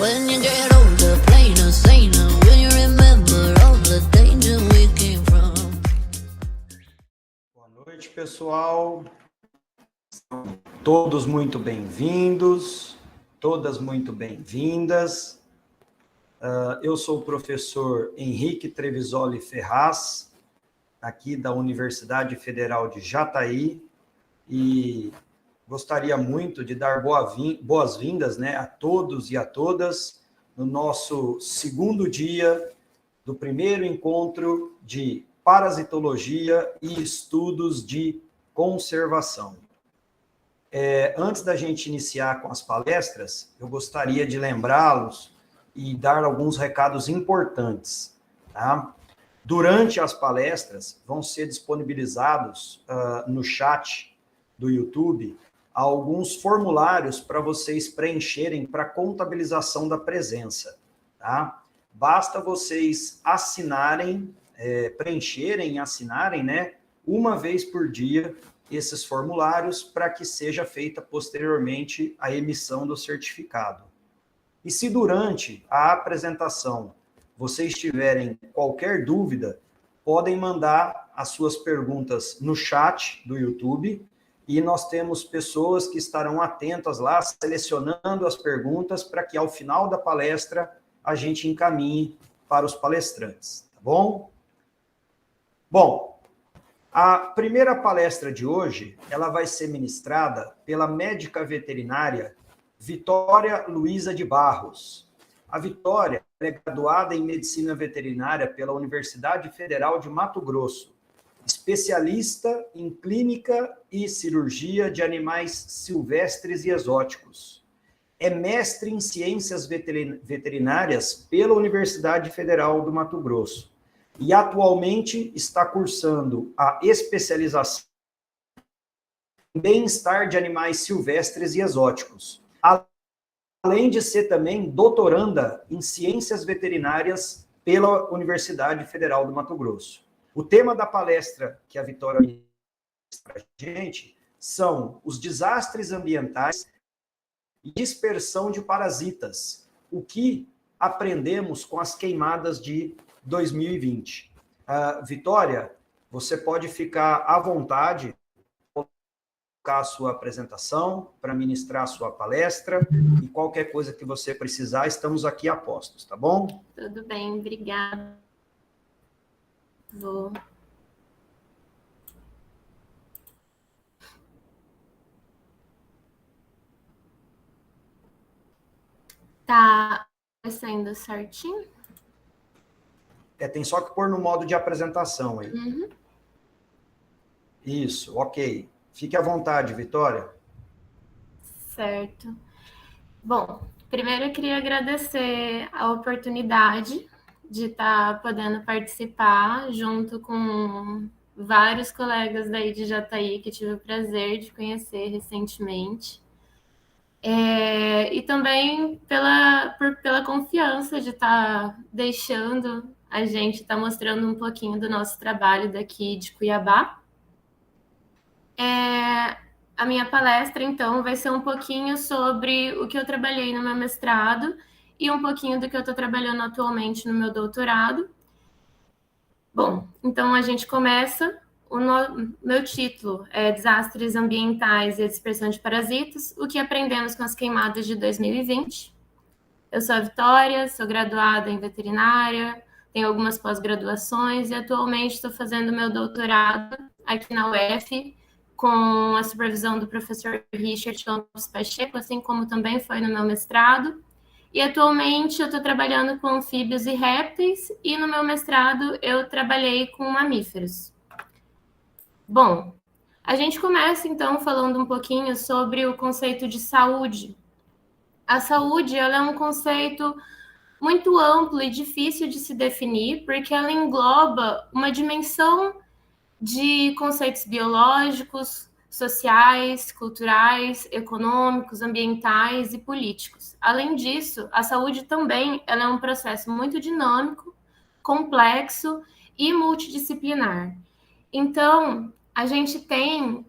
When you get older, plainer, saner, will you remember all the danger we came from? Boa noite, pessoal. Todos muito bem-vindos, todas muito bem-vindas. Eu sou o professor Henrique Trevisoli Ferraz, aqui da Universidade Federal de Jataí, e gostaria muito de dar boas-vindas, né, a todos e a todas no nosso segundo dia do primeiro encontro de parasitologia e estudos de conservação. Antes da gente iniciar com as palestras, eu gostaria de lembrá-los e dar alguns recados importantes, tá? Durante as palestras, vão ser disponibilizados no chat do YouTube alguns formulários para vocês preencherem para contabilização da presença, tá? Basta vocês assinarem, preencherem e assinarem, né, uma vez por dia esses formulários para que seja feita posteriormente a emissão do certificado. E se durante a apresentação vocês tiverem qualquer dúvida, podem mandar as suas perguntas no chat do YouTube, e nós temos pessoas que estarão atentas lá, selecionando as perguntas para que ao final da palestra a gente encaminhe para os palestrantes, tá bom? Bom, a primeira palestra de hoje, ela vai ser ministrada pela médica veterinária Vitória Luiza de Barros. A Vitória é graduada em Medicina Veterinária pela Universidade Federal de Mato Grosso, especialista em clínica e cirurgia de animais silvestres e exóticos. É mestre em ciências veterinárias pela Universidade Federal do Mato Grosso e atualmente está cursando a especialização em bem-estar de animais silvestres e exóticos, além de ser também doutoranda em ciências veterinárias pela Universidade Federal do Mato Grosso. O tema da palestra que a Vitória ministra para a gente são os desastres ambientais e dispersão de parasitas, o que aprendemos com as queimadas de 2020. Vitória, você pode ficar à vontade colocar a sua apresentação para ministrar a sua palestra, e qualquer coisa que você precisar, estamos aqui a postos, tá bom? Tudo bem, obrigada. Vou. Tá saindo certinho? Tem só que pôr no modo de apresentação aí. Uhum. Isso, ok. Fique à vontade, Vitória. Certo. Bom, primeiro eu queria agradecer a oportunidade de estar podendo participar junto com vários colegas daí de Jataí que tive o prazer de conhecer recentemente. E também pela confiança de estar deixando a gente estar mostrando um pouquinho do nosso trabalho daqui de Cuiabá. A minha palestra, então, vai ser um pouquinho sobre o que eu trabalhei no meu mestrado e um pouquinho do que eu estou trabalhando atualmente no meu doutorado. Bom, então a gente começa. Meu título é Desastres Ambientais e a Dispersão de Parasitas, o que aprendemos com as queimadas de 2020. Eu sou a Vitória, sou graduada em veterinária, tenho algumas pós-graduações e atualmente estou fazendo meu doutorado aqui na UF, com a supervisão do professor Richard Campos Pacheco, assim como também foi no meu mestrado. E atualmente eu estou trabalhando com anfíbios e répteis, e no meu mestrado eu trabalhei com mamíferos. Bom, a gente começa então falando um pouquinho sobre o conceito de saúde. A saúde, ela é um conceito muito amplo e difícil de se definir, porque ela engloba uma dimensão de conceitos biológicos, sociais, culturais, econômicos, ambientais e políticos. Além disso, a saúde também ela é um processo muito dinâmico, complexo e multidisciplinar. Então, a gente tem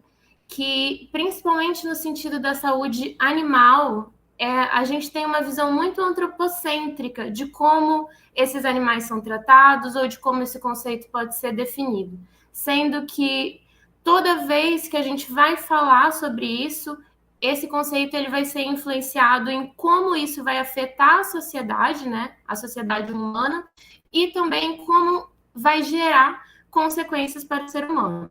que, principalmente no sentido da saúde animal, a gente tem uma visão muito antropocêntrica de como esses animais são tratados ou de como esse conceito pode ser definido, sendo que toda vez que a gente vai falar sobre isso, esse conceito ele vai ser influenciado em como isso vai afetar a sociedade, né, a sociedade humana, e também como vai gerar consequências para o ser humano.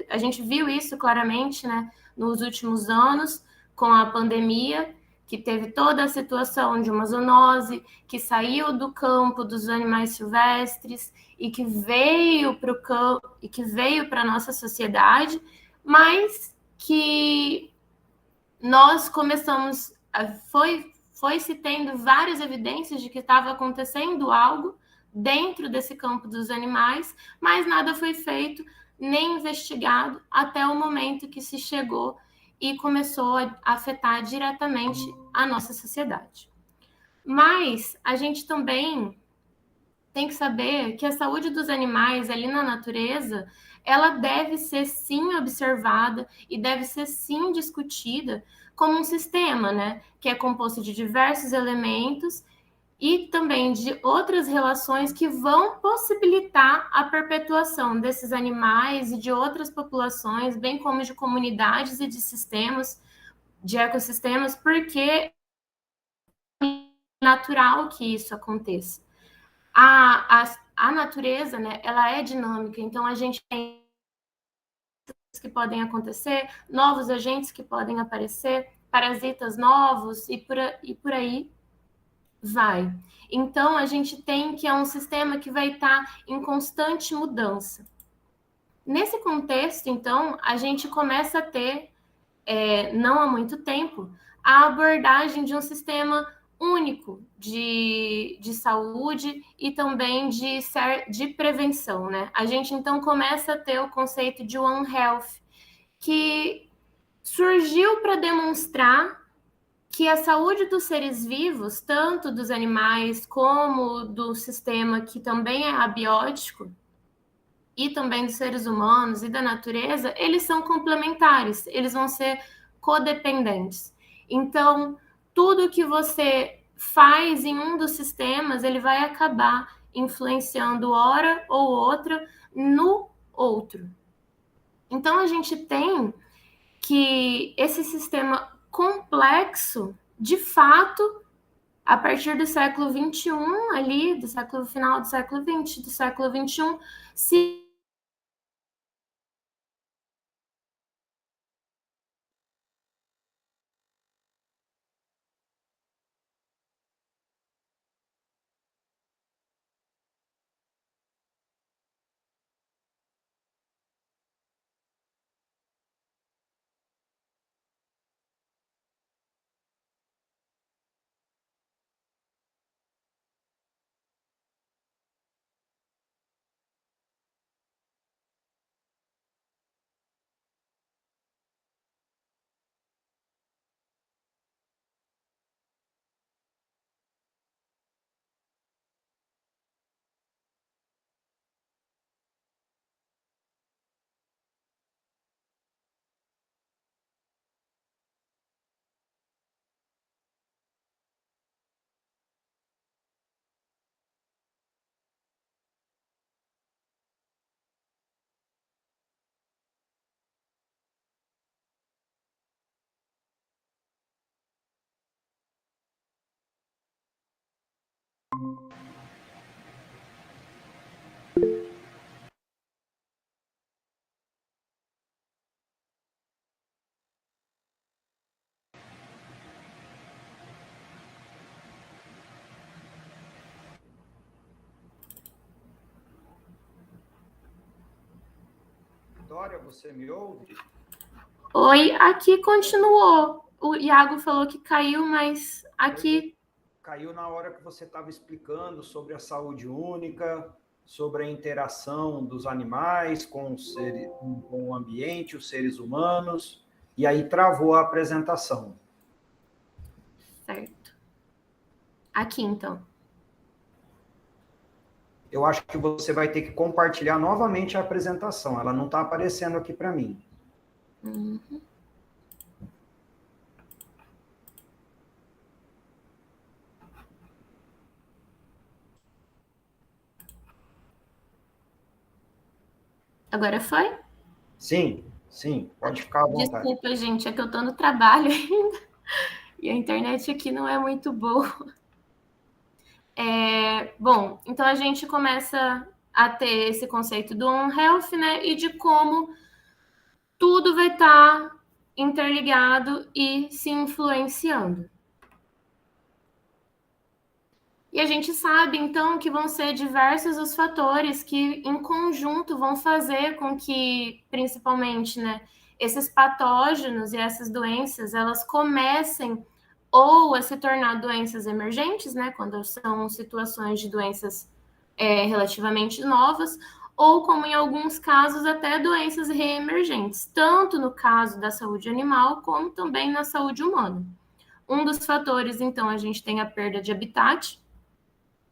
A gente viu isso claramente, né, nos últimos anos, com a pandemia, que teve toda a situação de uma zoonose, que saiu do campo dos animais silvestres e que veio para o campo e que veio para a nossa sociedade, mas que nós começamos, foi se tendo várias evidências de que estava acontecendo algo dentro desse campo dos animais, mas nada foi feito nem investigado até o momento que se chegou e começou a afetar diretamente a nossa sociedade. Mas a gente também tem que saber que a saúde dos animais ali na natureza, ela deve ser sim observada e deve ser sim discutida como um sistema, né, que é composto de diversos elementos e também de outras relações que vão possibilitar a perpetuação desses animais e de outras populações, bem como de comunidades e de sistemas, de ecossistemas, porque é natural que isso aconteça. A natureza, né, ela é dinâmica, então a gente tem que podem acontecer, novos agentes que podem aparecer, parasitas novos e por aí vai. Então, a gente tem que é um sistema que vai estar em constante mudança. Nesse contexto, então, a gente começa a ter, não há muito tempo, a abordagem de um sistema único de saúde e também de prevenção, né? A gente, então, começa a ter o conceito de One Health, que surgiu para demonstrar que a saúde dos seres vivos, tanto dos animais como do sistema que também é abiótico, e também dos seres humanos e da natureza, eles são complementares, eles vão ser codependentes. Então, tudo que você faz em um dos sistemas, ele vai acabar influenciando hora ou outra no outro. Então, a gente tem que esse sistema complexo, de fato, a partir do século XXI, ali, do século final do século XX, do século XXI, se Dória, você me ouve? Oi, aqui continuou. O Iago falou que caiu, mas aqui... Caiu na hora que você estava explicando sobre a saúde única, sobre a interação dos animais com o ambiente, os seres humanos, e aí travou a apresentação. Certo. Aqui, então. Eu acho que você vai ter que compartilhar novamente a apresentação. Ela não está aparecendo aqui para mim. Uhum. Agora foi? Sim, pode ficar à vontade. Desculpa, gente, é que eu tô no trabalho ainda e a internet aqui não é muito boa. Bom, então a gente começa a ter esse conceito do One Health, né, e de como tudo vai estar interligado e se influenciando. E a gente sabe, então, que vão ser diversos os fatores que, em conjunto, vão fazer com que, principalmente, né, esses patógenos e essas doenças, elas comecem ou a se tornar doenças emergentes, né, quando são situações de doenças relativamente novas, ou como em alguns casos até doenças reemergentes, tanto no caso da saúde animal como também na saúde humana. Um dos fatores, então, a gente tem a perda de habitat,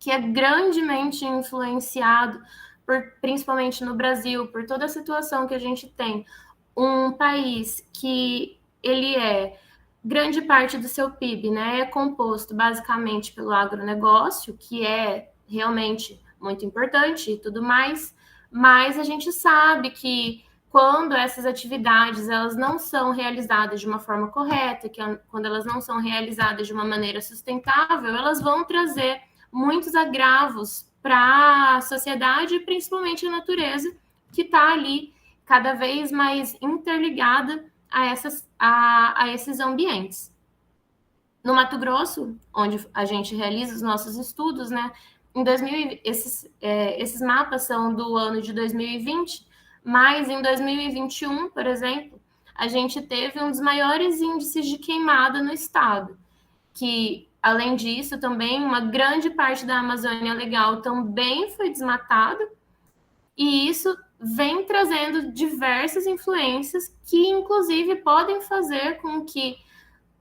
que é grandemente influenciado, principalmente no Brasil, por toda a situação que a gente tem. Um país que ele grande parte do seu PIB, né, é composto basicamente pelo agronegócio, que é realmente muito importante e tudo mais, mas a gente sabe que quando essas atividades elas não são realizadas de uma forma correta, quando elas não são realizadas de uma maneira sustentável, elas vão trazer muitos agravos para a sociedade e principalmente a natureza, que está ali cada vez mais interligada a esses ambientes. No Mato Grosso, onde a gente realiza os nossos estudos, né, esses mapas são do ano de 2020, mas em 2021, por exemplo, a gente teve um dos maiores índices de queimada no estado, que, além disso, também uma grande parte da Amazônia Legal também foi desmatada, e isso vem trazendo diversas influências que, inclusive, podem fazer com que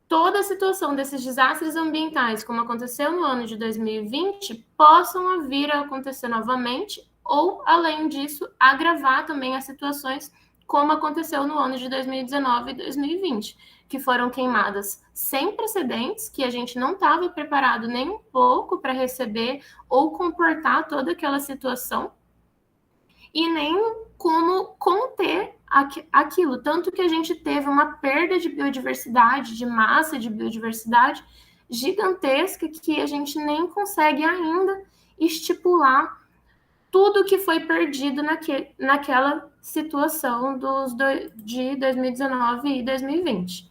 toda a situação desses desastres ambientais, como aconteceu no ano de 2020, possam vir a acontecer novamente, ou, além disso, agravar também as situações como aconteceu no ano de 2019 e 2020, que foram queimadas sem precedentes, que a gente não estava preparado nem um pouco para receber ou comportar toda aquela situação, e nem como conter aquilo. Tanto que a gente teve uma perda de biodiversidade, de massa de biodiversidade gigantesca, que a gente nem consegue ainda estipular tudo que foi perdido naquela situação de 2019 e 2020.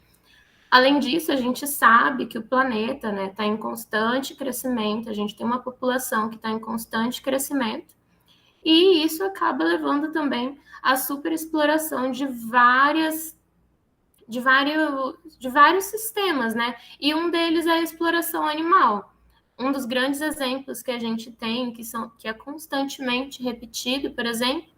Além disso, a gente sabe que o planeta está em constante crescimento, a gente tem uma população que está em constante crescimento, e isso acaba levando também à superexploração de vários sistemas, né? E um deles é a exploração animal. Um dos grandes exemplos que a gente tem, que é constantemente repetido, por exemplo,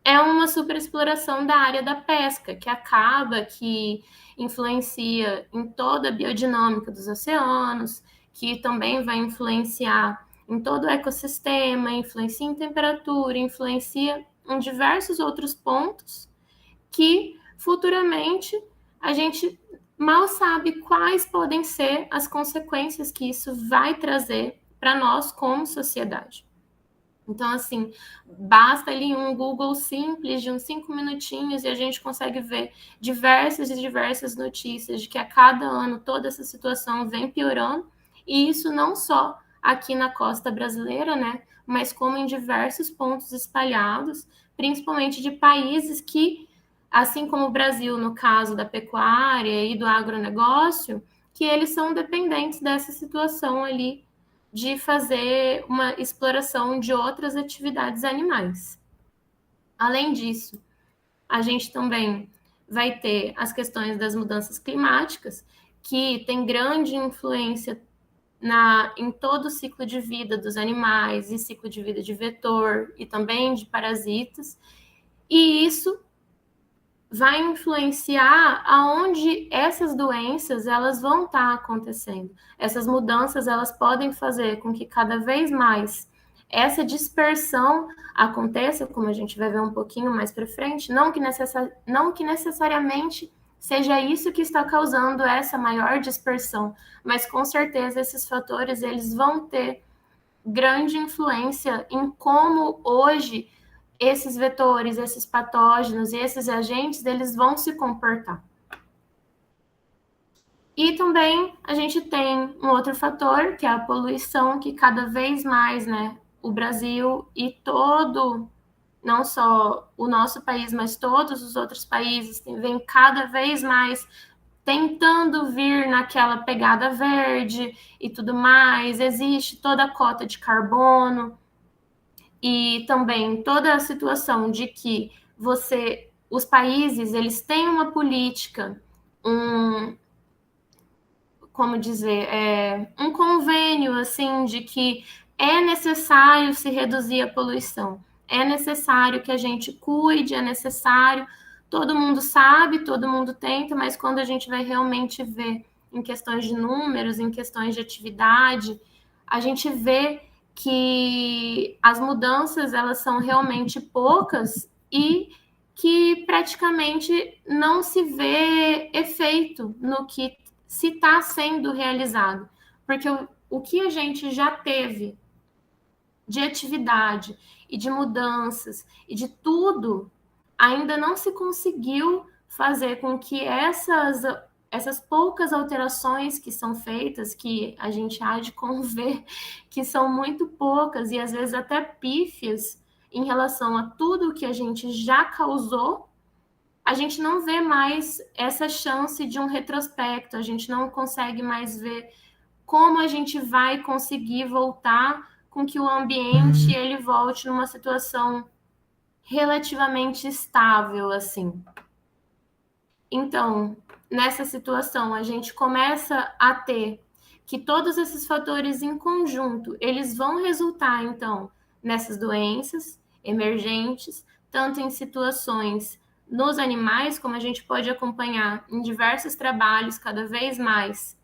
é uma superexploração da área da pesca, que influencia em toda a biodinâmica dos oceanos, que também vai influenciar em todo o ecossistema, influencia em temperatura, influencia em diversos outros pontos que futuramente a gente mal sabe quais podem ser as consequências que isso vai trazer para nós como sociedade. Então, assim, basta ali um Google simples de uns 5 minutinhos e a gente consegue ver diversas e diversas notícias de que a cada ano toda essa situação vem piorando, e isso não só aqui na costa brasileira, né, mas como em diversos pontos espalhados, principalmente de países que, assim como o Brasil, no caso da pecuária e do agronegócio, que eles são dependentes dessa situação ali de fazer uma exploração de outras atividades animais. Além disso, a gente também vai ter as questões das mudanças climáticas, que tem grande influência em todo o ciclo de vida dos animais, e ciclo de vida de vetor e também de parasitas, e isso vai influenciar aonde essas doenças elas vão estar acontecendo. Essas mudanças elas podem fazer com que cada vez mais essa dispersão aconteça, como a gente vai ver um pouquinho mais para frente, não que necessariamente seja isso que está causando essa maior dispersão, mas com certeza esses fatores eles vão ter grande influência em como hoje esses vetores, esses patógenos e esses agentes, eles vão se comportar. E também a gente tem um outro fator, que é a poluição, que cada vez mais, né, o Brasil e todo, não só o nosso país, mas todos os outros países vêm cada vez mais tentando vir naquela pegada verde e tudo mais. Existe toda a cota de carbono e também toda a situação de que os países, eles têm uma política, como dizer, um convênio, assim, de que é necessário se reduzir a poluição, é necessário que a gente cuide, é necessário, todo mundo sabe, todo mundo tenta, mas quando a gente vai realmente ver em questões de números, em questões de atividade, a gente vê que as mudanças, elas são realmente poucas e que praticamente não se vê efeito no que se está sendo realizado. Porque o que a gente já teve de atividade e de mudanças e de tudo, ainda não se conseguiu fazer com que essas poucas alterações que são feitas, que a gente há de conver, que são muito poucas e às vezes até pífias em relação a tudo que a gente já causou, a gente não vê mais essa chance de um retrospecto, a gente não consegue mais ver como a gente vai conseguir voltar com que o ambiente ele volte numa situação relativamente estável, assim. Então, nessa situação, a gente começa a ter que todos esses fatores em conjunto, eles vão resultar, então, nessas doenças emergentes, tanto em situações nos animais, como a gente pode acompanhar em diversos trabalhos, cada vez mais,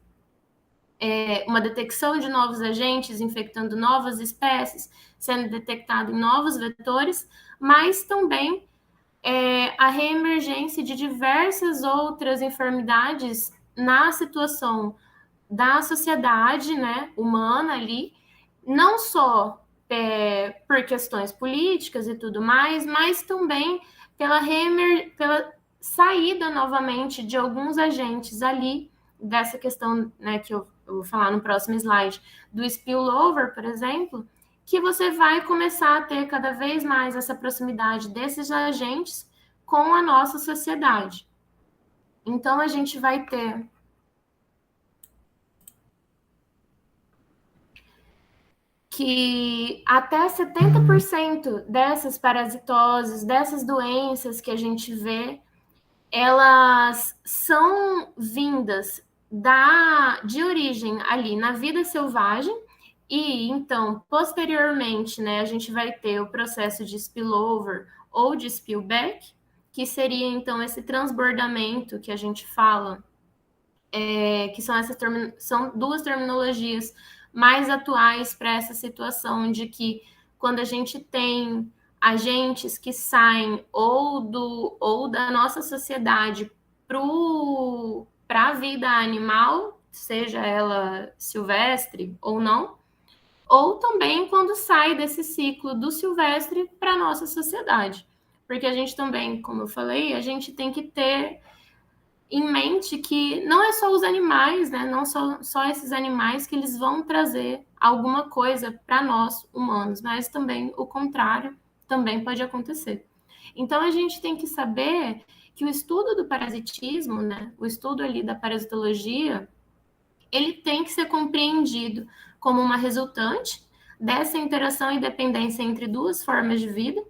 uma detecção de novos agentes, infectando novas espécies, sendo detectado em novos vetores, mas também a reemergência de diversas outras enfermidades na situação da sociedade, né, humana ali, não só por questões políticas e tudo mais, mas também pela saída novamente de alguns agentes ali, dessa questão, né, que eu vou falar no próximo slide, do spillover, por exemplo, que você vai começar a ter cada vez mais essa proximidade desses agentes com a nossa sociedade. Então, a gente vai ter que até 70% dessas parasitoses, dessas doenças que a gente vê, elas são vindas de origem ali na vida selvagem, e então, posteriormente, né, a gente vai ter o processo de spillover ou de spillback, que seria então esse transbordamento que a gente fala, que são duas terminologias mais atuais para essa situação de que quando a gente tem agentes que saem ou da nossa sociedade para a vida animal, seja ela silvestre ou não, ou também quando sai desse ciclo do silvestre para a nossa sociedade. Porque a gente também, como eu falei, a gente tem que ter em mente que não é só os animais, né? Não só esses animais que eles vão trazer alguma coisa para nós, humanos, mas também o contrário também pode acontecer. Então, a gente tem que saber que o estudo do parasitismo, né? O estudo ali da parasitologia, ele tem que ser compreendido como uma resultante dessa interação e dependência entre duas formas de vida,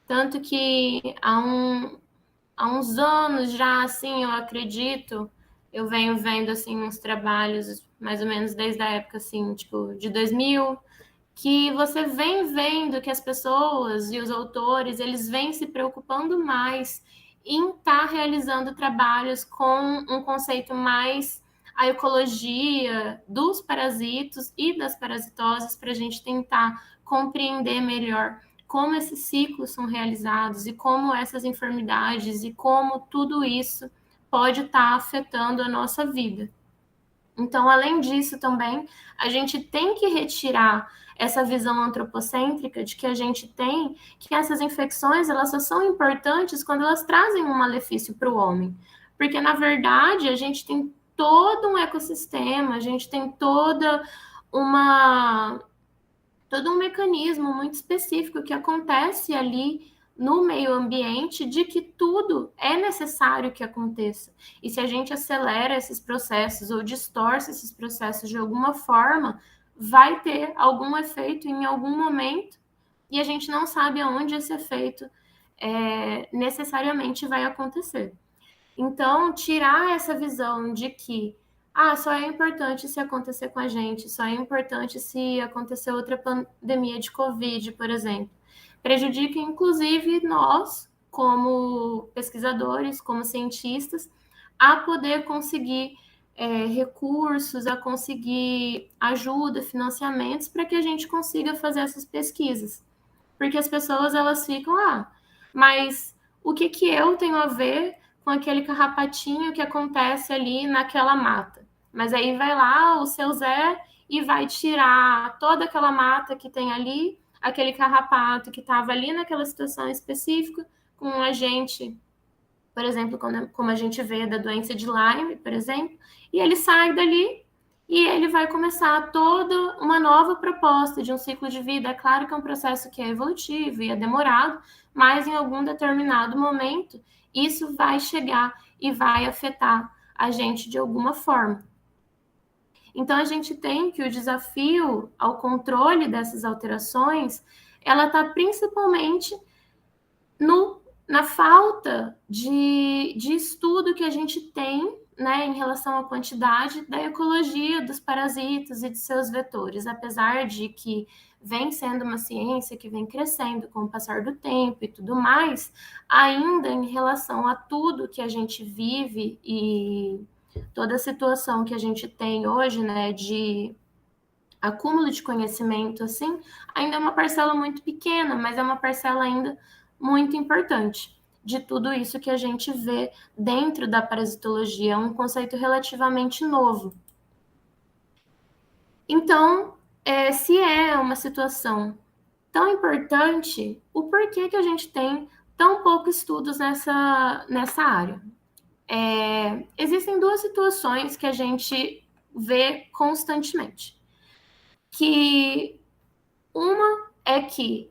tanto que há uns anos já, assim, eu acredito, eu venho vendo, assim, uns trabalhos, mais ou menos desde a época, assim, tipo, de 2000, que você vem vendo que as pessoas e os autores, eles vêm se preocupando mais em estar realizando trabalhos com um conceito mais a ecologia dos parasitos e das parasitoses para a gente tentar compreender melhor como esses ciclos são realizados e como essas enfermidades e como tudo isso pode estar afetando a nossa vida. Então, além disso também, a gente tem que retirar essa visão antropocêntrica de que a gente tem, que essas infecções, elas só são importantes quando elas trazem um malefício para o homem. Porque, na verdade, a gente tem todo um ecossistema, a gente tem todo um mecanismo muito específico que acontece ali no meio ambiente de que tudo é necessário que aconteça. E se a gente acelera esses processos ou distorce esses processos de alguma forma, vai ter algum efeito em algum momento e a gente não sabe aonde esse efeito necessariamente vai acontecer. Então, tirar essa visão de que só é importante se acontecer com a gente, só é importante se acontecer outra pandemia de Covid, por exemplo, prejudica inclusive nós, como pesquisadores, como cientistas, a poder conseguir recursos, a conseguir ajuda, financiamentos para que a gente consiga fazer essas pesquisas. Porque as pessoas, elas ficam, mas o que eu tenho a ver com aquele carrapatinho que acontece ali naquela mata? Mas aí vai lá o seu Zé e vai tirar toda aquela mata que tem ali, aquele carrapato que estava ali naquela situação específica, com um agente, por exemplo, como a gente vê da doença de Lyme, por exemplo, e ele sai dali e ele vai começar toda uma nova proposta de um ciclo de vida. É claro que é um processo que é evolutivo e é demorado, mas em algum determinado momento isso vai chegar e vai afetar a gente de alguma forma. Então, a gente tem que o desafio ao controle dessas alterações, ela está principalmente na falta de estudo que a gente tem, né, em relação à quantidade da ecologia dos parasitas e de seus vetores, apesar de que vem sendo uma ciência que vem crescendo com o passar do tempo e tudo mais, ainda em relação a tudo que a gente vive e toda a situação que a gente tem hoje, né, de acúmulo de conhecimento, assim, ainda é uma parcela muito pequena, mas é uma parcela ainda muito importante de tudo isso que a gente vê dentro da parasitologia. É um conceito relativamente novo. Então, se é uma situação tão importante, o porquê que a gente tem tão poucos estudos nessa área? Existem duas situações que a gente vê constantemente. Que uma é que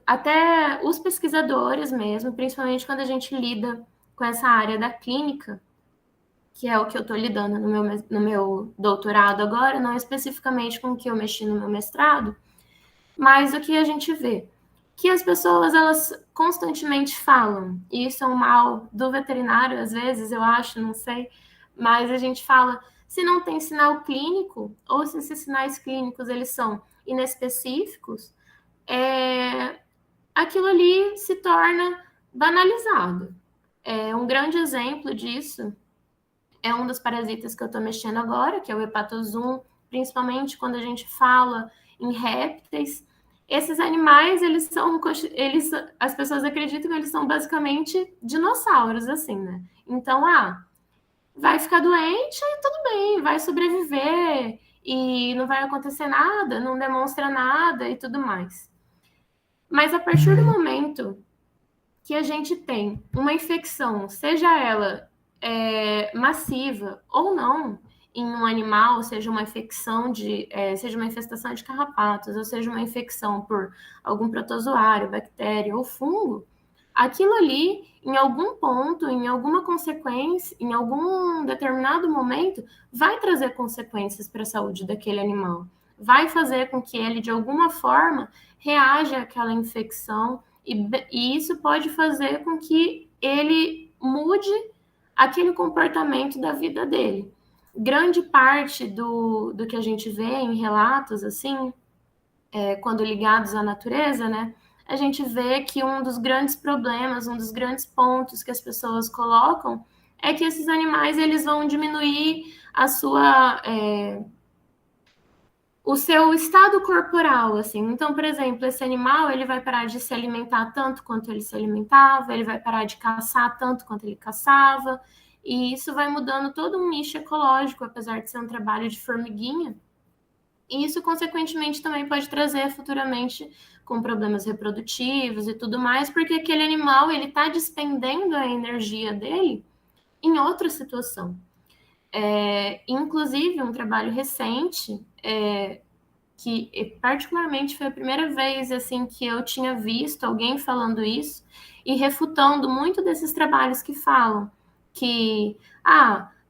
até os pesquisadores mesmo, principalmente quando a gente lida com essa área da clínica, que é o que eu estou lidando no meu doutorado agora, não especificamente com o que eu mexi no meu mestrado, mas o que a gente vê? Que as pessoas, elas constantemente falam, e isso é um mal do veterinário, às vezes, eu acho, não sei, mas a gente fala, se não tem sinal clínico, ou se esses sinais clínicos, eles são inespecíficos, aquilo ali se torna banalizado. Um grande exemplo disso é um dos parasitas que eu estou mexendo agora, que é o hepatozum, principalmente quando a gente fala em répteis. Esses animais, as pessoas acreditam que eles são basicamente dinossauros, assim, né? Então, vai ficar doente e tudo bem, vai sobreviver e não vai acontecer nada, não demonstra nada e tudo mais. Mas a partir do momento que a gente tem uma infecção, seja ela massiva ou não, em um animal, seja uma infestação de carrapatos, ou seja uma infecção por algum protozoário, bactéria ou fungo, aquilo ali, em algum ponto, em alguma consequência, em algum determinado momento, vai trazer consequências para a saúde daquele animal. Vai fazer com que ele, de alguma forma, reaja àquela infecção, e isso pode fazer com que ele mude aquele comportamento da vida dele. Grande parte do que a gente vê em relatos, assim, quando ligados à natureza, né, a gente vê que um dos grandes problemas, um dos grandes pontos que as pessoas colocam é que esses animais, eles vão diminuir o seu estado corporal, assim. Então, por exemplo, esse animal, ele vai parar de se alimentar tanto quanto ele se alimentava, ele vai parar de caçar tanto quanto ele caçava, E isso vai mudando todo um nicho ecológico, apesar de ser um trabalho de formiguinha. E isso, consequentemente, também pode trazer futuramente com problemas reprodutivos e tudo mais, porque aquele animal ele está despendendo a energia dele em outra situação. Inclusive, um trabalho recente, que particularmente foi a primeira vez assim que eu tinha visto alguém falando isso e refutando muito desses trabalhos que falam que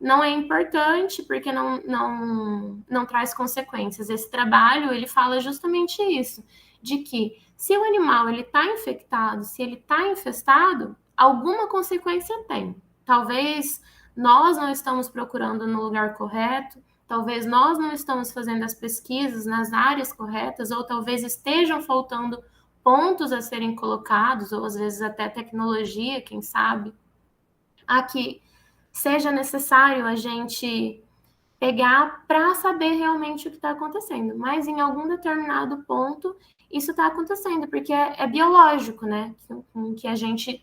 não é importante porque não traz consequências. Esse trabalho ele fala justamente isso, de que se o animal ele está infectado, se ele está infestado, alguma consequência tem. Talvez nós não estamos procurando no lugar correto, talvez nós não estamos fazendo as pesquisas nas áreas corretas, ou talvez estejam faltando pontos a serem colocados, ou às vezes até tecnologia, quem sabe, a que seja necessário a gente pegar para saber realmente o que está acontecendo. Mas em algum determinado ponto, isso está acontecendo, porque é biológico, né? Que a gente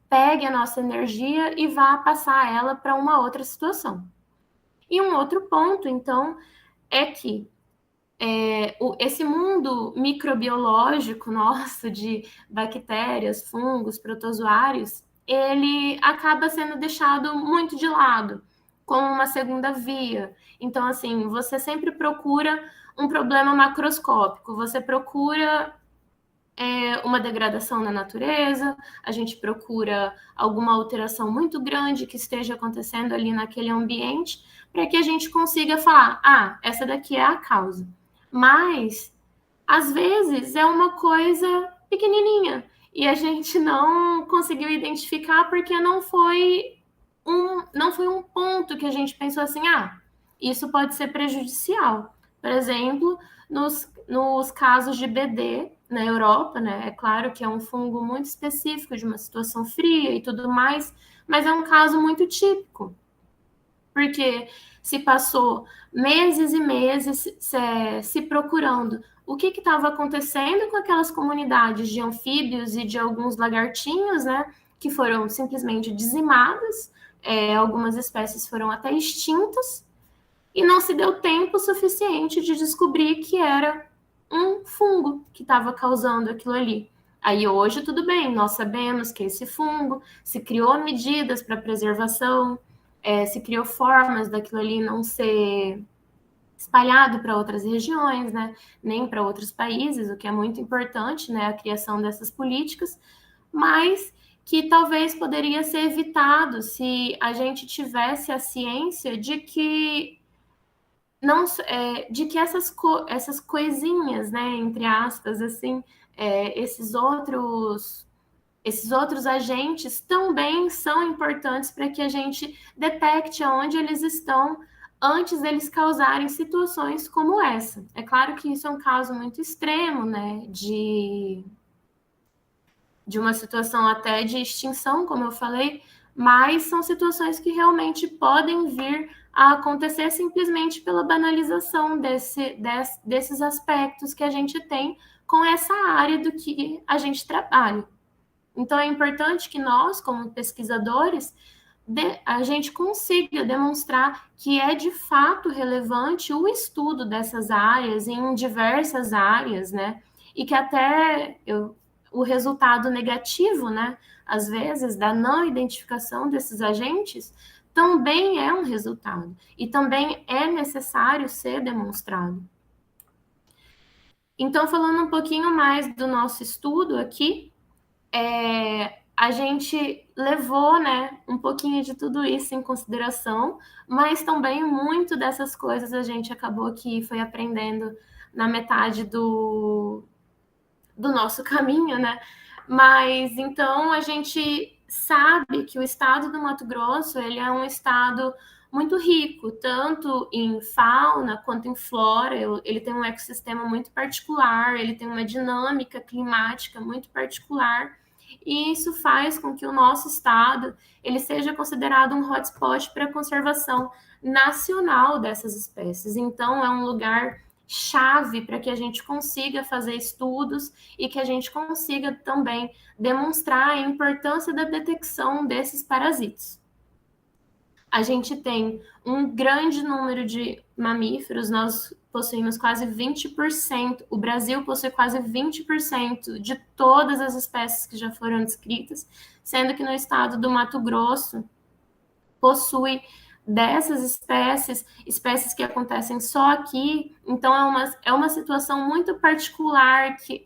pegue a nossa energia e vá passar ela para uma outra situação. E um outro ponto, então, é que esse mundo microbiológico nosso de bactérias, fungos, protozoários, ele acaba sendo deixado muito de lado, como uma segunda via. Então, assim, você sempre procura um problema macroscópico, você procura uma degradação na natureza, a gente procura alguma alteração muito grande que esteja acontecendo ali naquele ambiente, para que a gente consiga falar, essa daqui é a causa. Mas, às vezes, é uma coisa pequenininha, e a gente não conseguiu identificar porque não foi um ponto que a gente pensou assim, isso pode ser prejudicial. Por exemplo, nos casos de BD na Europa, né? É claro que é um fungo muito específico de uma situação fria e tudo mais, mas é um caso muito típico, porque se passou meses e meses se procurando o que estava acontecendo com aquelas comunidades de anfíbios e de alguns lagartinhos, né? Que foram simplesmente dizimadas, algumas espécies foram até extintas, e não se deu tempo suficiente de descobrir que era um fungo que estava causando aquilo ali. Aí hoje tudo bem, nós sabemos que esse fungo se criou medidas para preservação, se criou formas daquilo ali não ser espalhado para outras regiões, né? Nem para outros países, o que é muito importante, né? A criação dessas políticas, mas que talvez poderia ser evitado se a gente tivesse a ciência de que não de que essas coisinhas, né, entre aspas, assim, esses outros agentes também são importantes para que a gente detecte aonde eles estão antes deles causarem situações como essa. É claro que isso é um caso muito extremo, né, de uma situação até de extinção, como eu falei, mas são situações que realmente podem vir a acontecer simplesmente pela banalização desses aspectos que a gente tem com essa área do que a gente trabalha. Então, é importante que nós, como pesquisadores, a gente consiga demonstrar que é de fato relevante o estudo dessas áreas em diversas áreas, né? E que até o resultado negativo, né? Às vezes, da não identificação desses agentes, também é um resultado. E também é necessário ser demonstrado. Então, falando um pouquinho mais do nosso estudo aqui, a gente levou, né, um pouquinho de tudo isso em consideração, mas também muito dessas coisas a gente acabou que foi aprendendo na metade do nosso caminho, né? Mas então a gente sabe que o estado do Mato Grosso ele é um estado muito rico, tanto em fauna quanto em flora. Ele tem um ecossistema muito particular, ele tem uma dinâmica climática muito particular. E isso faz com que o nosso estado ele seja considerado um hotspot para a conservação nacional dessas espécies. Então, é um lugar chave para que a gente consiga fazer estudos e que a gente consiga também demonstrar a importância da detecção desses parasitas. a gente tem um grande número de mamíferos, nós possuímos quase 20%, o Brasil possui quase 20% de todas as espécies que já foram descritas, sendo que no estado do Mato Grosso possui dessas espécies que acontecem só aqui, então é uma situação muito particular que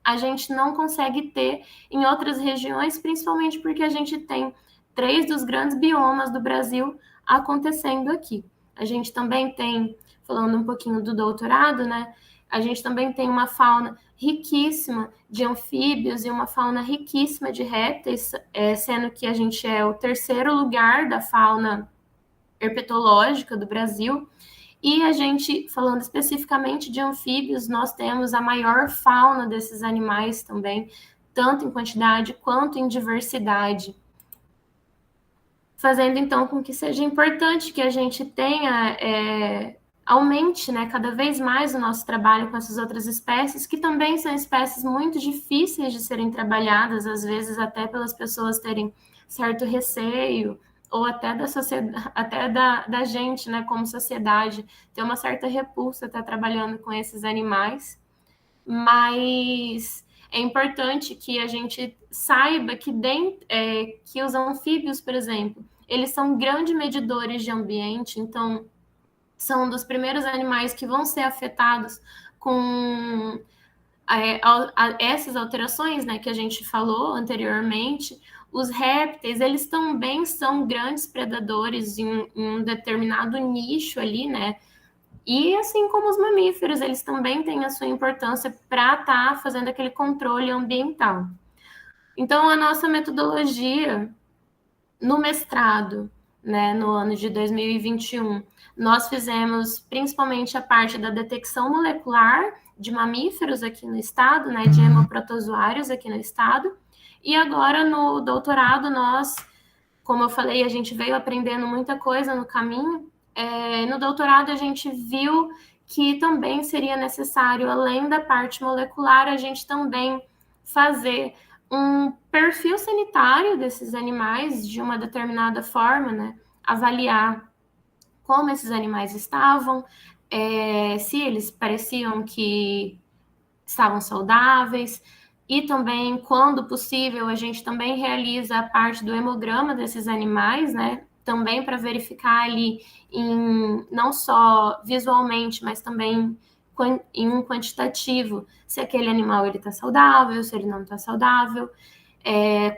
a gente não consegue ter em outras regiões, principalmente porque a gente tem 3 dos grandes biomas do Brasil acontecendo aqui. A gente também tem, falando um pouquinho do doutorado, né? A gente também tem uma fauna riquíssima de anfíbios e uma fauna riquíssima de répteis, sendo que a gente é o 3º lugar da fauna herpetológica do Brasil. E a gente, falando especificamente de anfíbios, nós temos a maior fauna desses animais também, tanto em quantidade quanto em diversidade. Fazendo, então, com que seja importante que a gente tenha, aumente, né, cada vez mais o nosso trabalho com essas outras espécies, que também são espécies muito difíceis de serem trabalhadas, às vezes até pelas pessoas terem certo receio, ou até da sociedade, até da gente, né, como sociedade, ter uma certa repulsa estar trabalhando com esses animais. Mas é importante que a gente saiba que, que os anfíbios, por exemplo, eles são grandes medidores de ambiente, então são um dos primeiros animais que vão ser afetados com essas alterações, né, que a gente falou anteriormente. Os répteis, eles também são grandes predadores em um determinado nicho ali, né? E assim como os mamíferos, eles também têm a sua importância para estar fazendo aquele controle ambiental. Então, a nossa metodologia no mestrado, né, no ano de 2021, nós fizemos principalmente a parte da detecção molecular de mamíferos aqui no estado, né, de hemoprotozoários aqui no estado. E agora, no doutorado, nós, como eu falei, a gente veio aprendendo muita coisa no caminho. No doutorado, a gente viu que também seria necessário, além da parte molecular, a gente também fazer um perfil sanitário desses animais de uma determinada forma, né? Avaliar como esses animais estavam, se eles pareciam que estavam saudáveis, e também, quando possível, a gente também realiza a parte do hemograma desses animais, né? Também para verificar ali, não só visualmente, mas também em um quantitativo, se aquele animal está saudável, se ele não está saudável.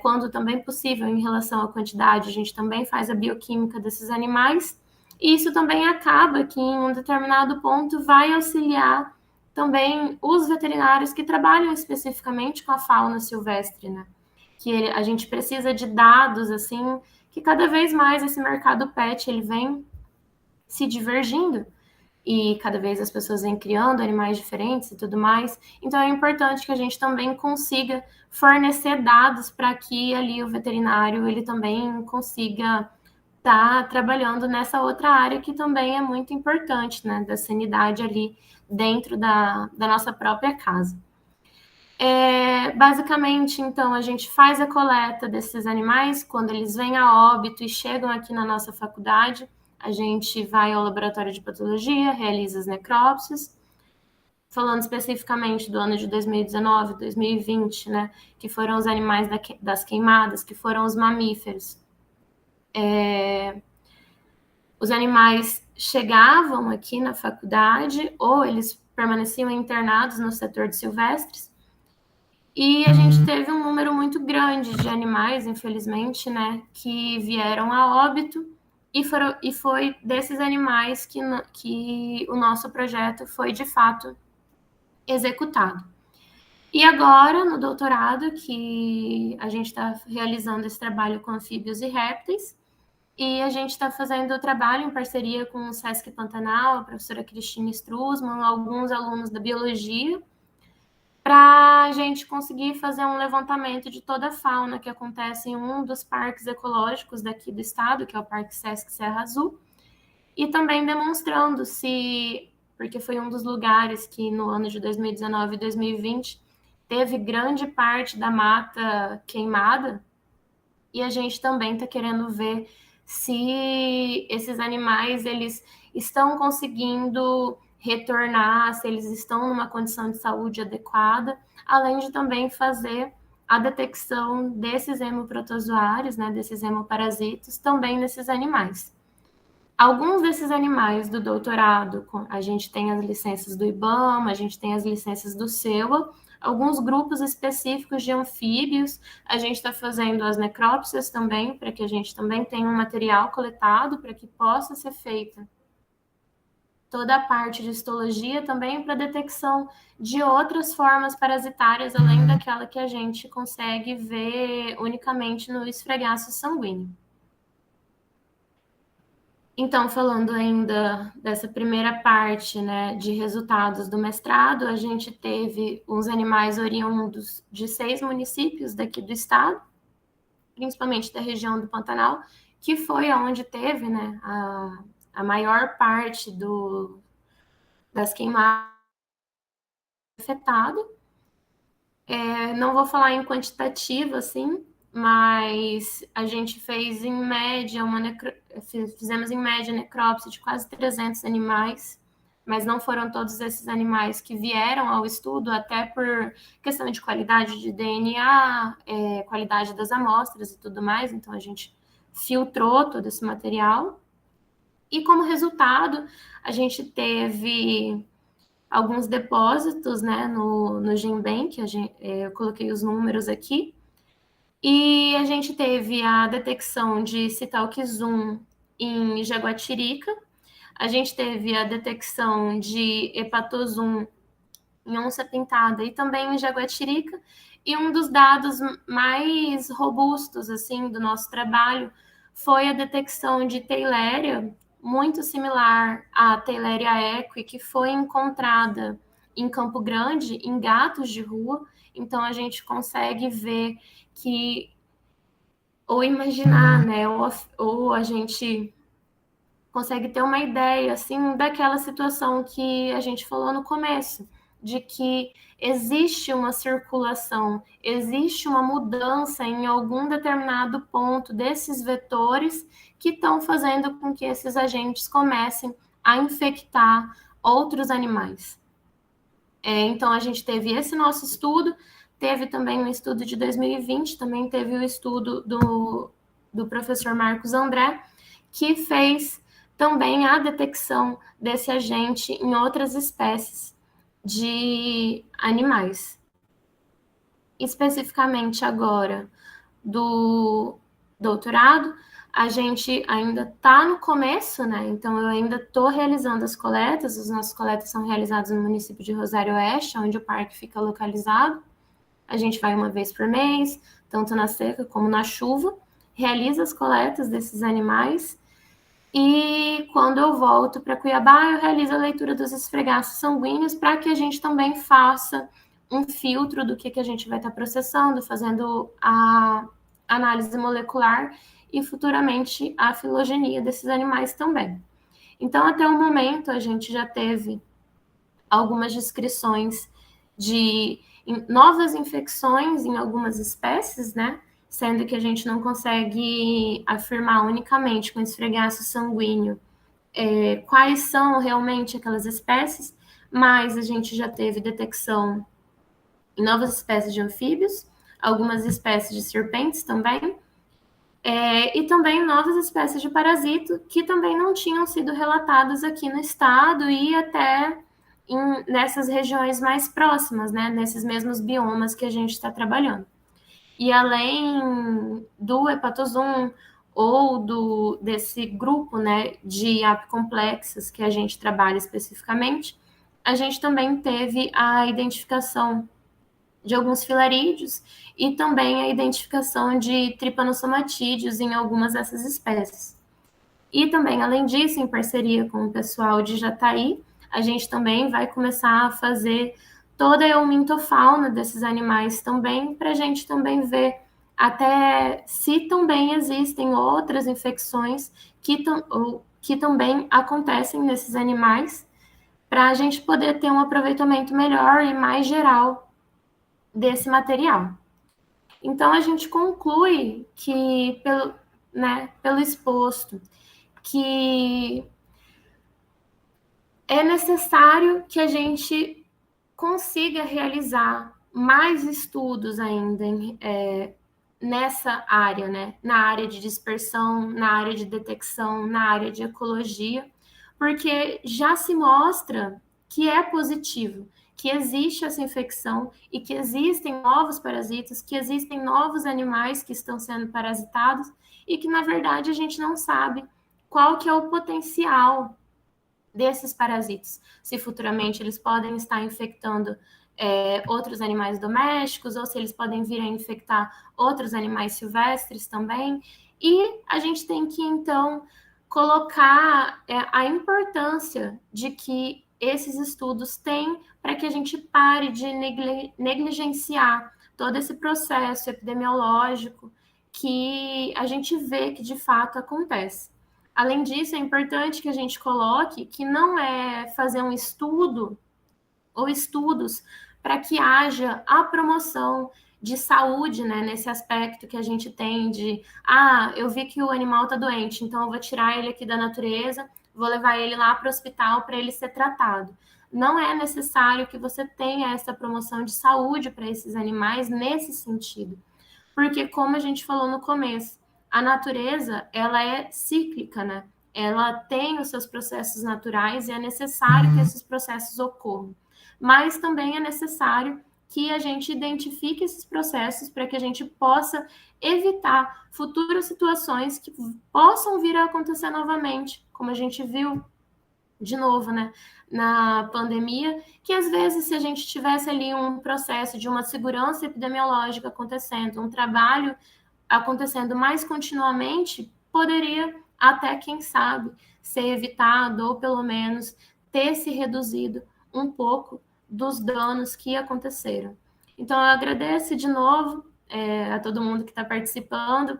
Quando também possível, em relação à quantidade, a gente também faz a bioquímica desses animais. E isso também acaba que, em um determinado ponto, vai auxiliar também os veterinários que trabalham especificamente com a fauna silvestre, né? Que a gente precisa de dados, assim, que cada vez mais esse mercado pet, ele vem se divergindo, e cada vez as pessoas vêm criando animais diferentes e tudo mais. Então, é importante que a gente também consiga fornecer dados para que ali o veterinário, ele também consiga estar trabalhando nessa outra área que também é muito importante, né? Da sanidade ali dentro da nossa própria casa. Basicamente, então, a gente faz a coleta desses animais quando eles vêm a óbito e chegam aqui na nossa faculdade. A gente vai ao laboratório de patologia, realiza as necrópsias. Falando especificamente do ano de 2019, 2020, né, que foram os animais das queimadas, que foram os mamíferos. Os animais chegavam aqui na faculdade ou eles permaneciam internados no setor de silvestres. E a gente teve um número muito grande de animais, infelizmente, né, que vieram a óbito, e foi desses animais que o nosso projeto foi, de fato, executado. E agora, no doutorado, que a gente está realizando esse trabalho com anfíbios e répteis, e a gente está fazendo o trabalho em parceria com o Sesc Pantanal, a professora Cristina Strusman, alguns alunos da biologia, para a gente conseguir fazer um levantamento de toda a fauna que acontece em um dos parques ecológicos daqui do estado, que é o Parque Sesc Serra Azul, e também demonstrando porque foi um dos lugares que no ano de 2019 e 2020 teve grande parte da mata queimada, e a gente também está querendo ver se esses animais eles estão conseguindo retornar, se eles estão numa condição de saúde adequada, além de também fazer a detecção desses hemoprotozoários, né, desses hemoparasitos, também nesses animais. Alguns desses animais do doutorado, a gente tem as licenças do IBAMA, a gente tem as licenças do SEUA, alguns grupos específicos de anfíbios, a gente está fazendo as necrópsias também, para que a gente também tenha um material coletado, para que possa ser feita toda a parte de histologia também para detecção de outras formas parasitárias, além daquela que a gente consegue ver unicamente no esfregaço sanguíneo. Então, falando ainda dessa primeira parte, né, de resultados do mestrado, a gente teve uns animais oriundos de 6 municípios daqui do estado, principalmente da região do Pantanal, que foi onde teve, né, a maior parte das queimadas afetadas. Não vou falar em quantitativo, assim, mas a gente fez em média fizemos em média necrópsia de quase 300 animais, mas não foram todos esses animais que vieram ao estudo, até por questão de qualidade de DNA, qualidade das amostras e tudo mais, então a gente filtrou todo esse material. E como resultado, a gente teve alguns depósitos, né, no GenBank, eu coloquei os números aqui, e a gente teve a detecção de citalquizum em jaguatirica, a gente teve a detecção de hepatozum em onça-pintada e também em jaguatirica, e um dos dados mais robustos, assim, do nosso trabalho foi a detecção de Theileria, muito similar à Theileria equi, que foi encontrada em Campo Grande, em gatos de rua. Então, a gente consegue ver que, ou imaginar, né, ou a gente consegue ter uma ideia, assim, daquela situação que a gente falou no começo, de que existe uma circulação, existe uma mudança em algum determinado ponto desses vetores que estão fazendo com que esses agentes comecem a infectar outros animais. Então, a gente teve esse nosso estudo, teve também um estudo de 2020, também teve o estudo do professor Marcos André, que fez também a detecção desse agente em outras espécies de animais. Especificamente agora do doutorado, a gente ainda está no começo, né? Então, eu ainda estou realizando as coletas. As nossas coletas são realizadas no município de Rosário Oeste, onde o parque fica localizado. A gente vai uma vez por mês, tanto na seca como na chuva, realiza as coletas desses animais. E quando eu volto para Cuiabá, eu realizo a leitura dos esfregaços sanguíneos para que a gente também faça um filtro do que a gente vai estar processando, fazendo a análise molecular e futuramente a filogenia desses animais também. Então, até o momento, a gente já teve algumas descrições de novas infecções em algumas espécies, né? Sendo que a gente não consegue afirmar unicamente com esfregaço sanguíneo quais são realmente aquelas espécies, mas a gente já teve detecção em novas espécies de anfíbios, algumas espécies de serpentes também, e também novas espécies de parasito que também não tinham sido relatadas aqui no estado e até nessas regiões mais próximas, né, nesses mesmos biomas que a gente está trabalhando. E além do hepatozum ou desse grupo, né, de apicomplexas que a gente trabalha especificamente, a gente também teve a identificação de alguns filarídeos e também a identificação de tripanosomatídeos em algumas dessas espécies. E também, além disso, em parceria com o pessoal de Jataí, a gente também vai começar a fazer toda a eumintofauna desses animais também, para a gente também ver até se também existem outras infecções que também acontecem nesses animais, para a gente poder ter um aproveitamento melhor e mais geral desse material. Então, a gente conclui que, né, pelo exposto, que é necessário que a gente consiga realizar mais estudos ainda nessa área, né? Na área de dispersão, na área de detecção, na área de ecologia, porque já se mostra que é positivo, que existe essa infecção e que existem novos parasitas, que existem novos animais que estão sendo parasitados e que, na verdade, a gente não sabe qual que é o potencial desses parasitas, se futuramente eles podem estar infectando outros animais domésticos, ou se eles podem vir a infectar outros animais silvestres também. E a gente tem que, então, colocar a importância de que esses estudos têm para que a gente pare de negligenciar todo esse processo epidemiológico que a gente vê que, de fato, acontece. Além disso, é importante que a gente coloque que não é fazer um estudo ou estudos para que haja a promoção de saúde, né, nesse aspecto que a gente tem de, eu vi que o animal está doente, então eu vou tirar ele aqui da natureza, vou levar ele lá para o hospital para ele ser tratado. Não é necessário que você tenha essa promoção de saúde para esses animais nesse sentido, porque como a gente falou no começo, a natureza, ela é cíclica, né? Ela tem os seus processos naturais e é necessário que esses processos ocorram. Mas também é necessário que a gente identifique esses processos para que a gente possa evitar futuras situações que possam vir a acontecer novamente, como a gente viu de novo, né, na pandemia, que às vezes se a gente tivesse ali um processo de uma segurança epidemiológica acontecendo, um trabalho acontecendo mais continuamente, poderia até, quem sabe, ser evitado ou pelo menos ter se reduzido um pouco dos danos que aconteceram. Então, eu agradeço de novo a todo mundo que está participando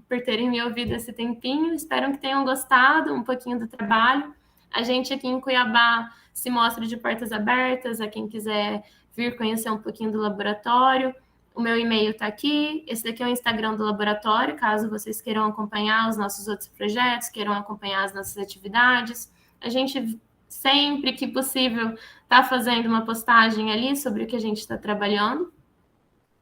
por terem me ouvido esse tempinho. Espero que tenham gostado um pouquinho do trabalho. A gente aqui em Cuiabá se mostra de portas abertas a quem quiser vir conhecer um pouquinho do laboratório. O meu e-mail está aqui. Esse daqui é o Instagram do laboratório, caso vocês queiram acompanhar os nossos outros projetos, queiram acompanhar as nossas atividades. A gente, sempre que possível, está fazendo uma postagem ali sobre o que a gente está trabalhando.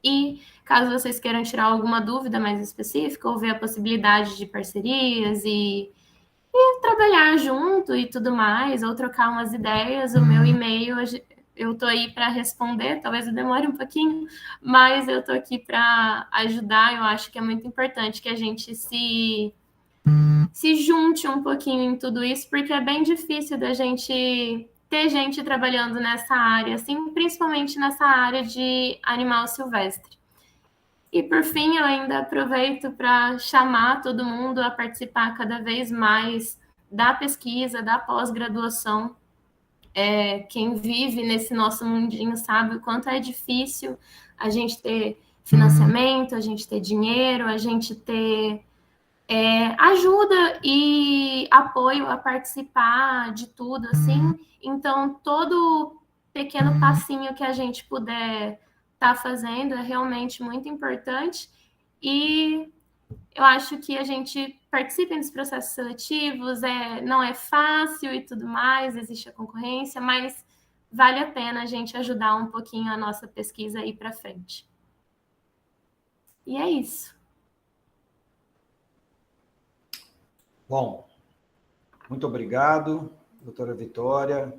E caso vocês queiram tirar alguma dúvida mais específica ou ver a possibilidade de parcerias e trabalhar junto e tudo mais, ou trocar umas ideias, o meu e-mail, eu tô aí para responder, talvez eu demore um pouquinho, mas eu tô aqui para ajudar. Eu acho que é muito importante que a gente se junte um pouquinho em tudo isso, porque é bem difícil da gente ter gente trabalhando nessa área, assim, principalmente nessa área de animal silvestre. E, por fim, eu ainda aproveito para chamar todo mundo a participar cada vez mais da pesquisa, da pós-graduação. Quem vive nesse nosso mundinho sabe o quanto é difícil a gente ter financiamento, a gente ter dinheiro, a gente ter ajuda e apoio a participar de tudo, assim. Então, todo pequeno passinho que a gente puder estar fazendo é realmente muito importante. E eu acho que a gente participa dos processos seletivos, não é fácil e tudo mais, existe a concorrência, mas vale a pena a gente ajudar um pouquinho a nossa pesquisa a ir para frente. E é isso. Bom, muito obrigado, doutora Vitória.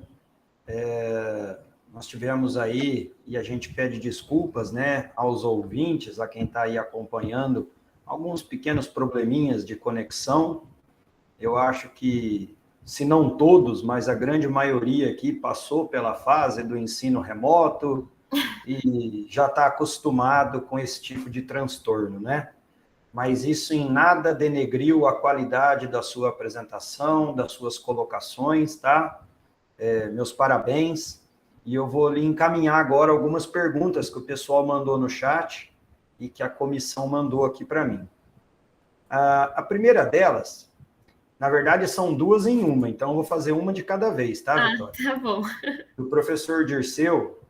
Nós tivemos aí, e a gente pede desculpas, né, aos ouvintes, a quem está aí acompanhando, alguns pequenos probleminhas de conexão. Eu acho que, se não todos, mas a grande maioria aqui passou pela fase do ensino remoto e já está acostumado com esse tipo de transtorno, né? Mas isso em nada denegriu a qualidade da sua apresentação, das suas colocações, tá? Meus parabéns. E eu vou lhe encaminhar agora algumas perguntas que o pessoal mandou no chat e que a comissão mandou aqui para mim. A primeira delas, na verdade, são duas em uma, então eu vou fazer uma de cada vez, tá, Vitória? Tá bom. O professor Dirceu,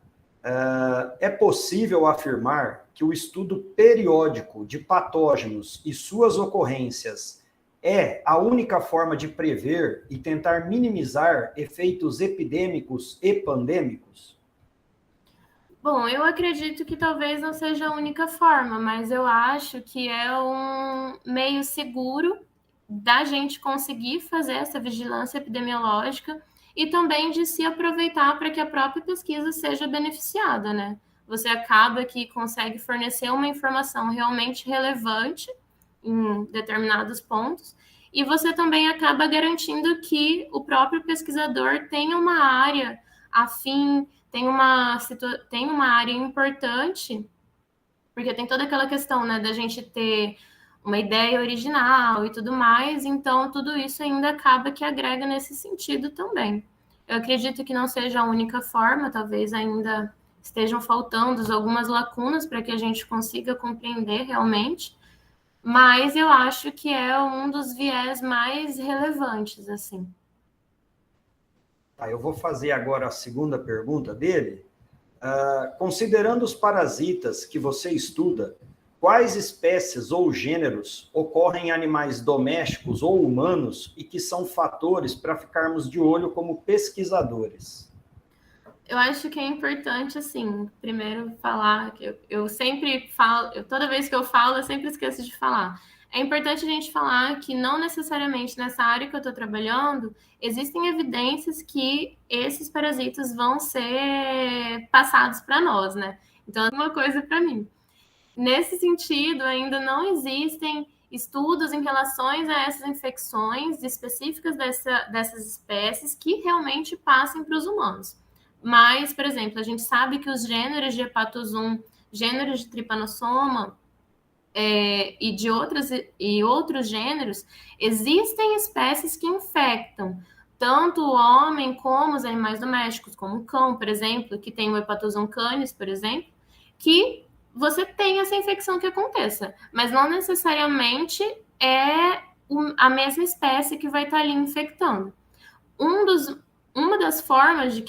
é possível afirmar que o estudo periódico de patógenos e suas ocorrências é a única forma de prever e tentar minimizar efeitos epidêmicos e pandêmicos? Bom, eu acredito que talvez não seja a única forma, mas eu acho que é um meio seguro da gente conseguir fazer essa vigilância epidemiológica e também de se aproveitar para que a própria pesquisa seja beneficiada, né? Você acaba que consegue fornecer uma informação realmente relevante em determinados pontos, e você também acaba garantindo que o próprio pesquisador tenha uma área afim, tem uma área importante, porque tem toda aquela questão, né, da gente ter uma ideia original e tudo mais, então tudo isso ainda acaba que agrega nesse sentido também. Eu acredito que não seja a única forma, talvez ainda estejam faltando algumas lacunas para que a gente consiga compreender realmente, mas eu acho que é um dos viés mais relevantes, assim. Tá, eu vou fazer agora a segunda pergunta dele. Considerando os parasitas que você estuda, quais espécies ou gêneros ocorrem em animais domésticos ou humanos e que são fatores para ficarmos de olho como pesquisadores? Eu acho que é importante, assim, primeiro falar, que eu sempre falo, toda vez que eu falo, eu sempre esqueço de falar. É importante a gente falar que não necessariamente nessa área que eu estou trabalhando, existem evidências que esses parasitas vão ser passados para nós, né? Então, é uma coisa para mim. Nesse sentido, ainda não existem estudos em relação a essas infecções específicas dessas espécies que realmente passem para os humanos. Mas, por exemplo, a gente sabe que os gêneros de hepatosum, gêneros de trypanosoma e outros gêneros, existem espécies que infectam tanto o homem como os animais domésticos, como o cão, por exemplo, que tem o hepatosum canis, por exemplo, que você tem essa infecção que aconteça, mas não necessariamente é a mesma espécie que vai estar ali infectando. Uma das formas de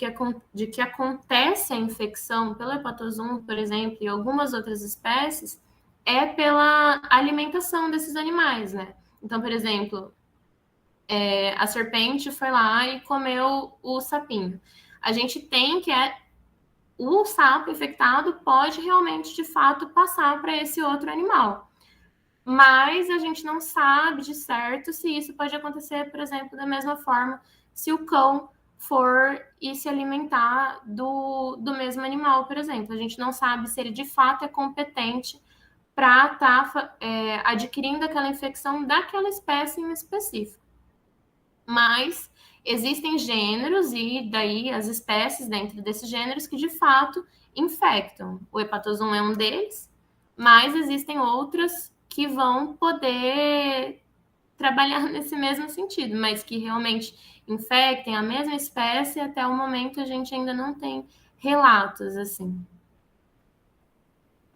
que acontece a infecção pelo hepatosum, por exemplo, e algumas outras espécies, é pela alimentação desses animais, né? Então, por exemplo, a serpente foi lá e comeu o sapinho. A gente tem que o sapo infectado pode realmente, de fato, passar para esse outro animal. Mas a gente não sabe de certo se isso pode acontecer, por exemplo, da mesma forma se o cão for e se alimentar do mesmo animal, por exemplo. A gente não sabe se ele de fato é competente para estar adquirindo aquela infecção daquela espécie em específico. Mas existem gêneros e daí as espécies dentro desses gêneros que de fato infectam. O hepatosum é um deles, mas existem outras que vão poder trabalhar nesse mesmo sentido, mas que realmente infectem a mesma espécie. Até o momento a gente ainda não tem relatos assim.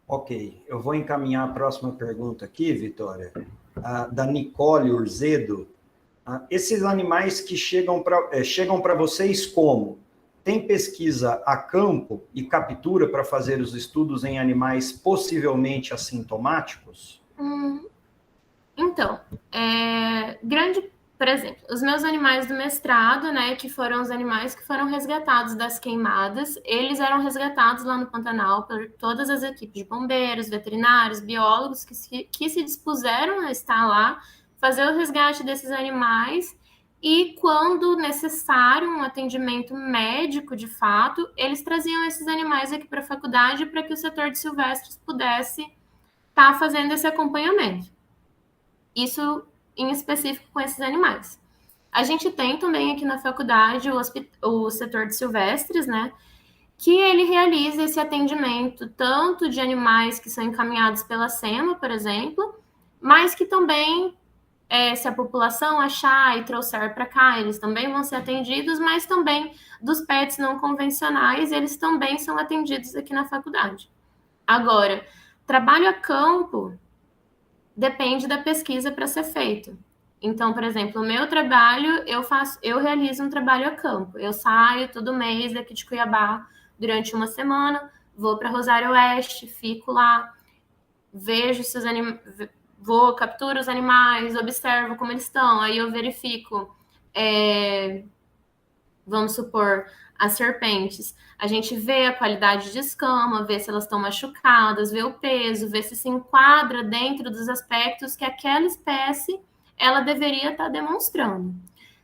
Ok, eu vou encaminhar a próxima pergunta aqui, Vitória, da Nicole Urzedo. Esses animais que chegam para vocês como? Tem pesquisa a campo e captura para fazer os estudos em animais possivelmente assintomáticos? Então, por exemplo, os meus animais do mestrado, né, que foram os animais que foram resgatados das queimadas, eles eram resgatados lá no Pantanal por todas as equipes de bombeiros, veterinários, biólogos que se dispuseram a estar lá, fazer o resgate desses animais e, quando necessário, um atendimento médico de fato, eles traziam esses animais aqui para a faculdade para que o setor de silvestres pudesse estar fazendo esse acompanhamento. Isso em específico com esses animais. A gente tem também aqui na faculdade o setor de silvestres, né? Que ele realiza esse atendimento tanto de animais que são encaminhados pela SEMA, por exemplo, mas que também, se a população achar e trouxer para cá, eles também vão ser atendidos, mas também dos pets não convencionais, eles também são atendidos aqui na faculdade. Agora, trabalho a campo depende da pesquisa para ser feito. Então, por exemplo, o meu trabalho, eu realizo um trabalho a campo. Eu saio todo mês daqui de Cuiabá durante uma semana, vou para Rosário Oeste, fico lá, vejo se os vou, capturo os animais, observo como eles estão, aí eu verifico, vamos supor, as serpentes. A gente vê a qualidade de escama, vê se elas estão machucadas, vê o peso, vê se enquadra dentro dos aspectos que aquela espécie ela deveria estar demonstrando.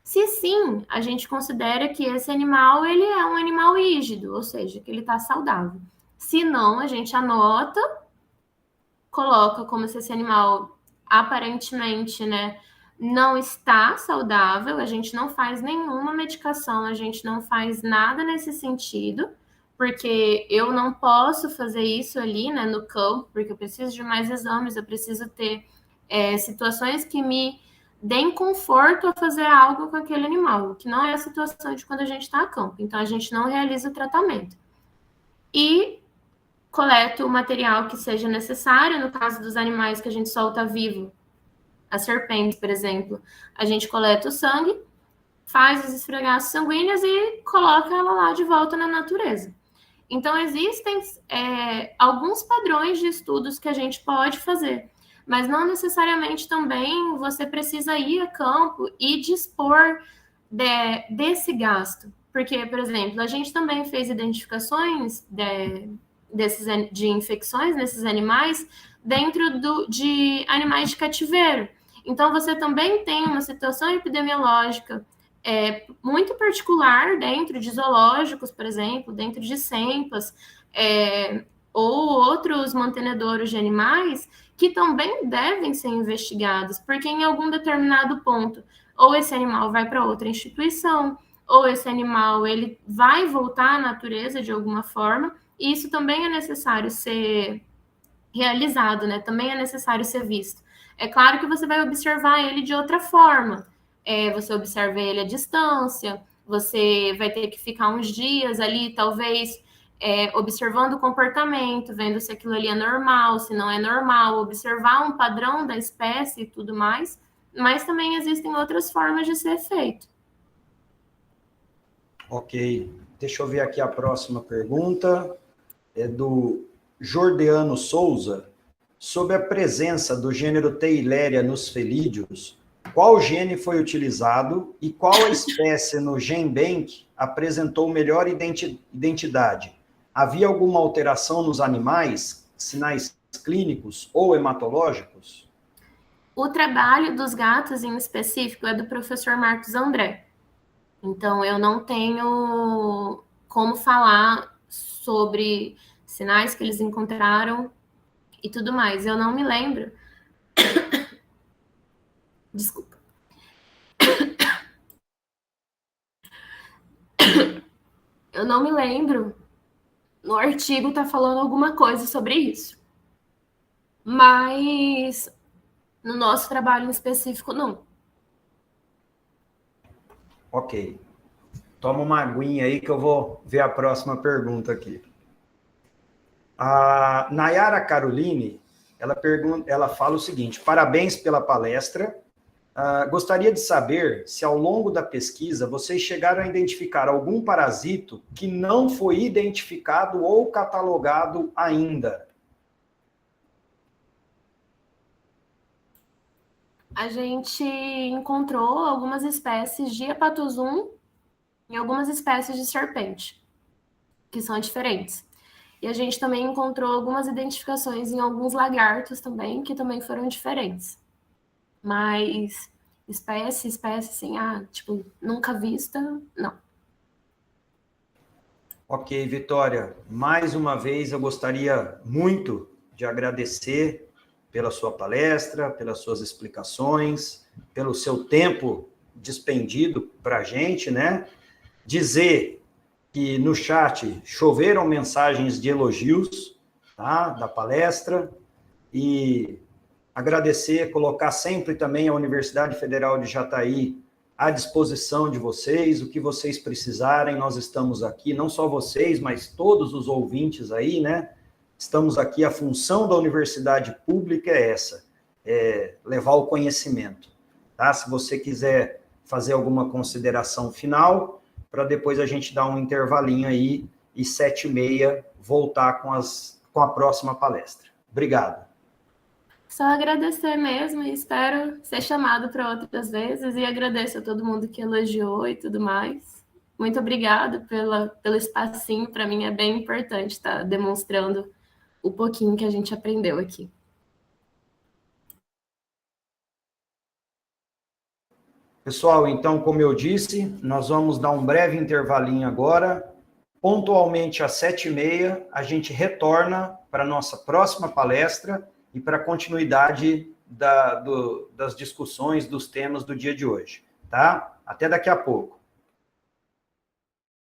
Se sim, a gente considera que esse animal ele é um animal rígido, ou seja, que ele está saudável. Se não, a gente anota, coloca como se esse animal aparentemente, né, não está saudável, a gente não faz nenhuma medicação, a gente não faz nada nesse sentido, porque eu não posso fazer isso ali, né, no campo, porque eu preciso de mais exames, eu preciso ter situações que me deem conforto a fazer algo com aquele animal, que não é a situação de quando a gente está a campo. Então, a gente não realiza o tratamento. E coleto o material que seja necessário, no caso dos animais que a gente solta vivo, as serpentes, por exemplo, a gente coleta o sangue, faz os esfregaços sanguíneos e coloca ela lá de volta na natureza. Então, existem alguns padrões de estudos que a gente pode fazer, mas não necessariamente também você precisa ir a campo e dispor desse gasto. Porque, por exemplo, a gente também fez identificações de infecções nesses animais dentro de animais de cativeiro. Então, você também tem uma situação epidemiológica muito particular dentro de zoológicos, por exemplo, dentro de CEMPAs, ou outros mantenedouros de animais que também devem ser investigados, porque em algum determinado ponto, ou esse animal vai para outra instituição, ou esse animal ele vai voltar à natureza de alguma forma, e isso também é necessário ser realizado, né? Também é necessário ser visto. É claro que você vai observar ele de outra forma. Você observa ele à distância, você vai ter que ficar uns dias ali, talvez, observando o comportamento, vendo se aquilo ali é normal, se não é normal, observar um padrão da espécie e tudo mais, mas também existem outras formas de ser feito. Ok. Deixa eu ver aqui a próxima pergunta. É do Jordeano Souza. Sobre a presença do gênero Theileria nos felídeos, qual gene foi utilizado e qual a espécie no GenBank apresentou melhor identidade? Havia alguma alteração nos animais, sinais clínicos ou hematológicos? O trabalho dos gatos, em específico, é do professor Marcos André. Então, eu não tenho como falar sobre sinais que eles encontraram e tudo mais. Eu não me lembro. Desculpa. Eu não me lembro. No artigo tá falando alguma coisa sobre isso. Mas no nosso trabalho em específico, não. Ok. Toma uma aguinha aí que eu vou ver a próxima pergunta aqui. A Nayara Caroline, ela fala o seguinte: parabéns pela palestra. Gostaria de saber se ao longo da pesquisa vocês chegaram a identificar algum parasito que não foi identificado ou catalogado ainda. A gente encontrou algumas espécies de hepatozum e algumas espécies de serpente, que são diferentes. E a gente também encontrou algumas identificações em alguns lagartos também, que também foram diferentes. Mas espécie, assim, tipo, nunca vista, não. Ok, Vitória. Mais uma vez, eu gostaria muito de agradecer pela sua palestra, pelas suas explicações, pelo seu tempo despendido para a gente, né? Dizer que no chat choveram mensagens de elogios, tá, da palestra, e agradecer, colocar sempre também a Universidade Federal de Jataí à disposição de vocês, o que vocês precisarem, nós estamos aqui, não só vocês, mas todos os ouvintes aí, né? Estamos aqui, a função da universidade pública é essa, levar o conhecimento, tá? Se você quiser fazer alguma consideração final, para depois a gente dar um intervalinho aí e 7h30 voltar com a próxima palestra. Obrigado. Só agradecer mesmo e espero ser chamado para outras vezes e agradeço a todo mundo que elogiou e tudo mais. Muito obrigada pelo espacinho, para mim é bem importante estar demonstrando o pouquinho que a gente aprendeu aqui. Pessoal, então, como eu disse, nós vamos dar um breve intervalinho agora. Pontualmente às 7h30, a gente retorna para a nossa próxima palestra e para a continuidade das discussões, dos temas do dia de hoje, tá? Até daqui a pouco.